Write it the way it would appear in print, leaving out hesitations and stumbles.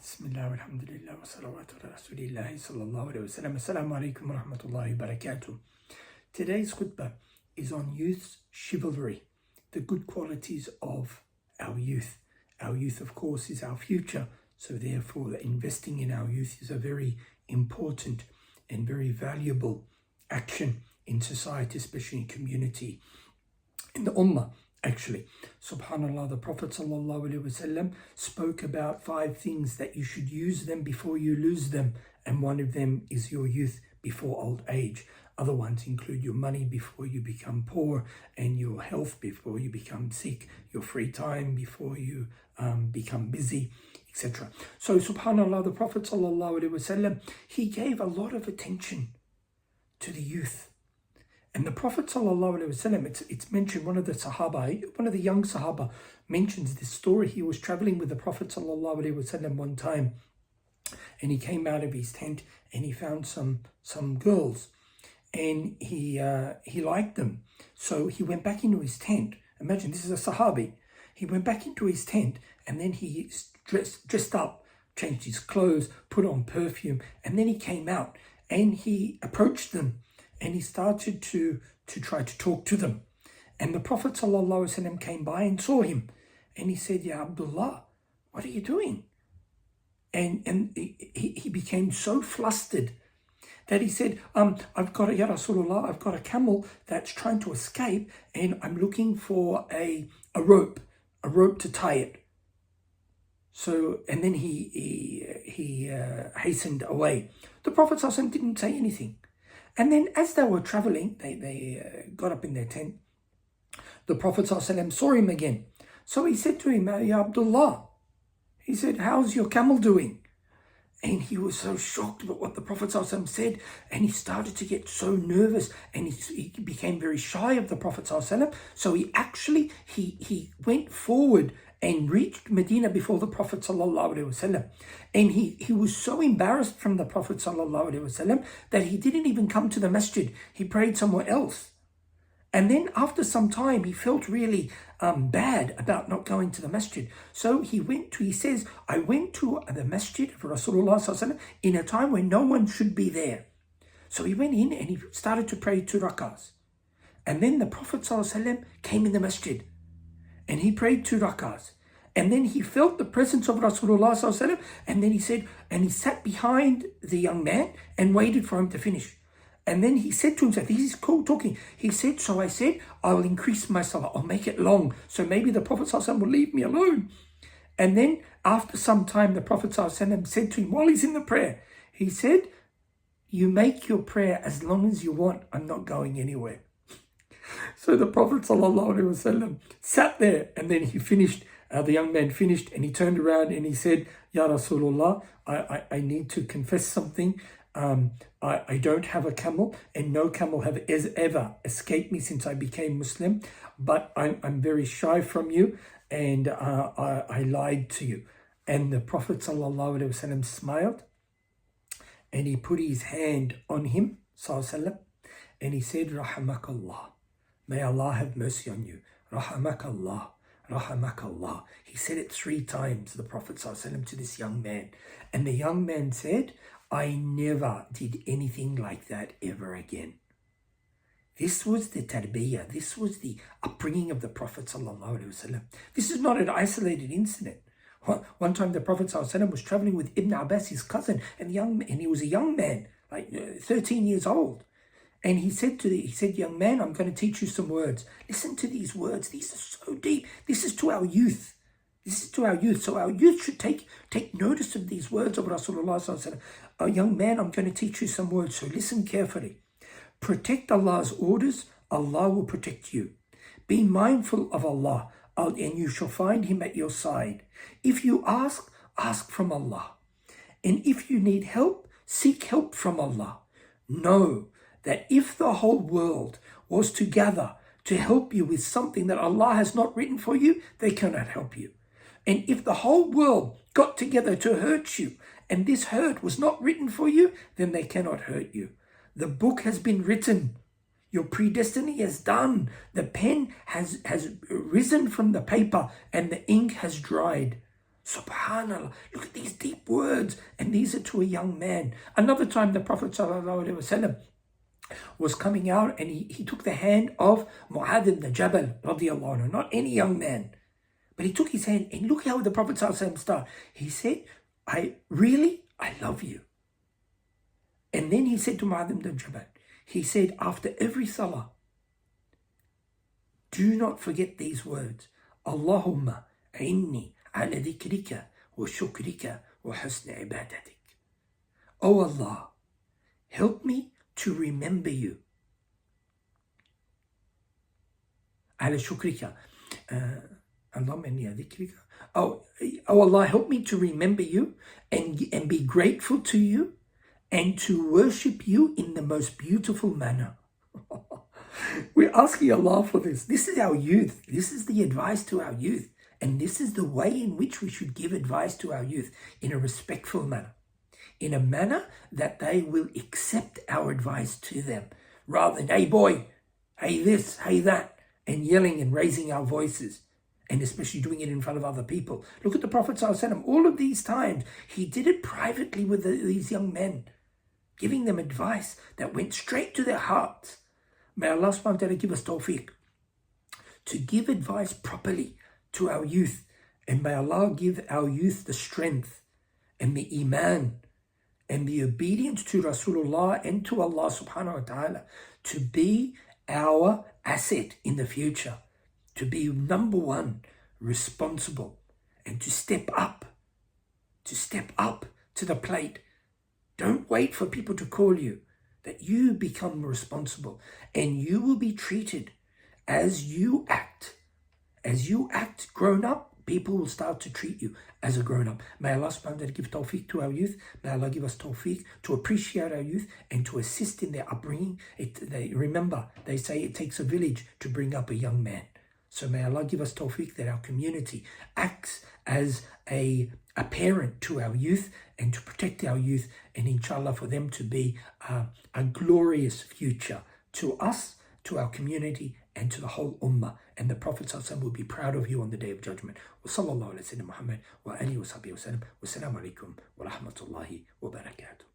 Bismillah, alhamdulillah, wa salawatu ala rasulillahi sallallahu alayhi wa sallam. Assalamu alaikum wa rahmatullahi wa barakatuh. Today's khutbah is on youth's chivalry, the good qualities of our youth. Our youth, of course, is our future, so therefore investing in our youth is a very important and very valuable action in society, especially in community, in the ummah. Actually, subhanallah, the Prophet ﷺ spoke about 5 things that you should use them before you lose them, and one of them is your youth before old age. Other ones include your money before you become poor, and your health before you become sick, your free time before you become busy, etc. So subhanallah, the Prophet ﷺ, he gave a lot of attention to the youth. And the Prophet ﷺ, it's mentioned, one of the young Sahaba mentions this story. He was traveling with the Prophet ﷺ one time, and he came out of his tent and he found some girls, and he liked them. So he went back into his tent. Imagine, this is a Sahabi. He went back into his tent, and then he dressed up, changed his clothes, put on perfume, and then he came out and he approached them. And he started to try to talk to them. And the Prophet ﷺ came by and saw him. And he said, Ya Abdullah, what are you doing? And he became so flustered that he said, Ya Rasulullah, I've got a camel that's trying to escape, and I'm looking for a rope to tie it. So, and then he hastened away. The Prophet ﷺ didn't say anything. And then as they were traveling, they got up in their tent. The Prophet ﷺ saw him again. So he said to him, Ya Abdullah, he said, how's your camel doing? And he was so shocked about what the Prophet ﷺ said, and he started to get so nervous, and he became very shy of the Prophet ﷺ. So he went forward and reached Medina before the Prophet ﷺ. And he was so embarrassed from the Prophet ﷺ that he didn't even come to the masjid. He prayed somewhere else. And then after some time, he felt really bad about not going to the masjid. So he says, I went to the masjid of Rasulullah ﷺ in a time when no one should be there. So he went in and he started to pray 2 rakahs. And then the Prophet ﷺ came in the masjid. And he prayed 2 rakahs. And then he felt the presence of Rasulullah ﷺ, and then he said, and he sat behind the young man and waited for him to finish. And then he said to himself, he's cool talking. He said, so I said, I'll increase my salah, I'll make it long. So maybe the Prophet ﷺ will leave me alone. And then after some time, the Prophet ﷺ said to him, while he's in the prayer, he said, you make your prayer as long as you want. I'm not going anywhere. So the Prophet ﷺ sat there, and then he finished. The young man finished, and he turned around and he said, Ya Rasulullah, I need to confess something. I don't have a camel, and no camel have ever escaped me since I became Muslim, but I'm very shy from you, and I lied to you. And the Prophet ﷺ smiled, and he put his hand on him, and he said, Rahamakallah, may Allah have mercy on you. Rahamakallah. Rahamakallah. He said it 3 times, the Prophet ﷺ, to this young man. And the young man said, I never did anything like that ever again. This was the tarbiyah. This was the upbringing of the Prophet ﷺ. This is not an isolated incident. One time the Prophet ﷺ was traveling with Ibn Abbas, his cousin, and he was a young man, like 13 years old. And he said, young man, I'm going to teach you some words. Listen to these words. These are so deep. This is to our youth. This is to our youth. So our youth should take notice of these words of Rasulullah ﷺ. Oh, young man, I'm going to teach you some words. So listen carefully. Protect Allah's orders. Allah will protect you. Be mindful of Allah, and you shall find Him at your side. If you ask from Allah. And if you need help, seek help from Allah. Know that if the whole world was to gather to help you with something that Allah has not written for you, they cannot help you. And if the whole world got together to hurt you, and this hurt was not written for you, then they cannot hurt you. The book has been written. Your predestiny is done. The pen has risen from the paper, and the ink has dried. Subhanallah, look at these deep words, and these are to a young man. Another time the Prophet ﷺ was coming out, and he took the hand of Mu'adh ibn Jabal radiallahu anhu, not any young man, but he took his hand, and look how the Prophet ﷺ started. He said, I love you. And then he said to Mu'adh ibn Jabal, he said, after every salah, do not forget these words. Allahumma inni ala dhikrika wa shukrika wa husni ibadatik. Oh Allah, help me to remember you. Ala shukrika. Allahumma inni ala dhikrika. Oh Allah, help me to remember you and be grateful to you and to worship you in the most beautiful manner. We're asking Allah for this. This is our youth. This is the advice to our youth. And this is the way in which we should give advice to our youth, in a respectful manner, in a manner that they will accept our advice to them, rather than, hey boy, hey this, hey that, and yelling and raising our voices, and especially doing it in front of other people. Look at the Prophet ﷺ. All of these times, he did it privately with these young men, giving them advice that went straight to their hearts. May Allah subhanahu wa ta'ala give us tawfiq to give advice properly to our youth. And may Allah give our youth the strength and the iman and the obedience to Rasulullah and to Allah subhanahu wa ta'ala to be our asset in the future, to be number one, responsible, and to step up to the plate. Don't wait for people to call you. That you become responsible, and you will be treated as you act. As you act grown up, people will start to treat you as a grown up. May Allah subhanahu wa ta'ala give tawfiq to our youth. May Allah give us tawfiq to appreciate our youth and to assist in their upbringing. Remember, they say it takes a village to bring up a young man. So may Allah give us tawfiq that our community acts as a parent to our youth and to protect our youth, and inshallah for them to be a glorious future to us, to our community, and to the whole ummah. And the Prophet ﷺ will be proud of you on the Day of Judgment. Wa sallallahu ala sayyidina Muhammad wa alihi wa sahbihi wa sallam. Wassalamu alaikum wa rahmatullahi wa barakatuh.